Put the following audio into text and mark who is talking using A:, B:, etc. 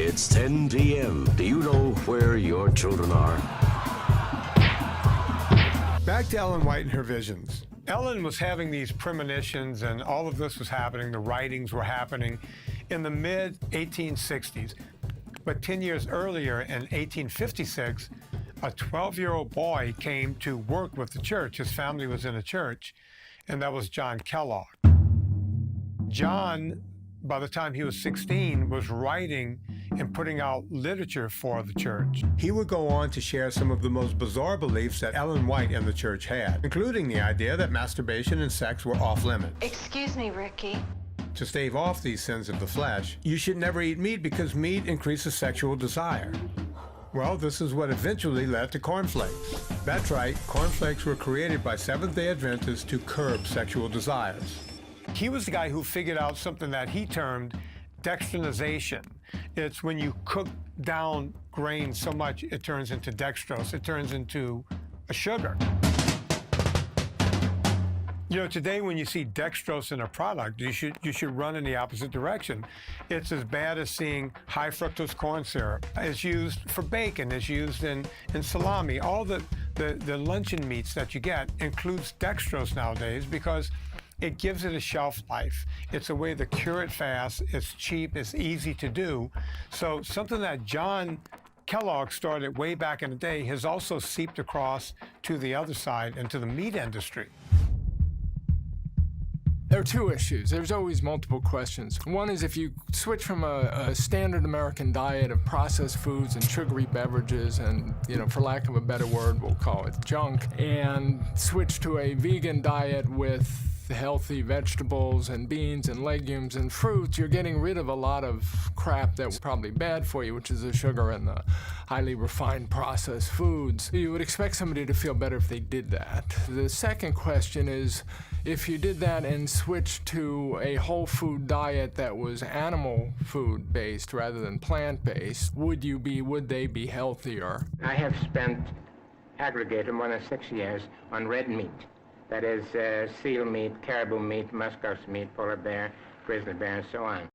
A: It's 10 p.m. Do you know where your children are?
B: Back to Ellen White and her visions. Ellen was having these premonitions, and all of this was happening. The writings were happening in the mid-1860s. But 10 years earlier, in 1856, a 12-year-old boy came to work with the church. His family was in a church, and that was John Kellogg. John, by the time he was 16, was writing and putting out literature for the church. He would go on to share some of the most bizarre beliefs that Ellen White and the church had, including the idea that masturbation and sex were off limits.
C: Excuse me, Ricky.
B: To stave off these sins of the flesh, you should never eat meat because meat increases sexual desire. Well, this is what eventually led to Corn Flakes. That's right, Corn Flakes were created by Seventh-day Adventists to curb sexual desires. He was the guy who figured out something that he termed dextrinization. It's when you cook down grain so much it turns into dextrose, it turns into a sugar. You know, today when you see dextrose in a product, you should run in the opposite direction. It's as bad as seeing high fructose corn syrup. It's used for bacon, it's used in salami. All the luncheon meats that you get includes dextrose nowadays because it gives it a shelf life. It's a way to cure it fast, it's cheap, it's easy to do. So something that John Kellogg started way back in the day has also seeped across to the other side and to the meat industry.
D: There are two issues. There's always multiple questions. One is if you switch from a standard American diet of processed foods and sugary beverages and, you know, for lack of a better word, we'll call it junk, and switch to a vegan diet with healthy vegetables and beans and legumes and fruits, you're getting rid of a lot of crap that's probably bad for you, which is the sugar and the highly refined processed foods. You would expect somebody to feel better if they did that. The second question is, if you did that and switched to a whole food diet that was animal food based rather than plant based, would they be healthier?
E: I have spent aggregated more than 6 years on red meat. That is seal meat, caribou meat, muskox meat, polar bear, grizzly bear, and so on.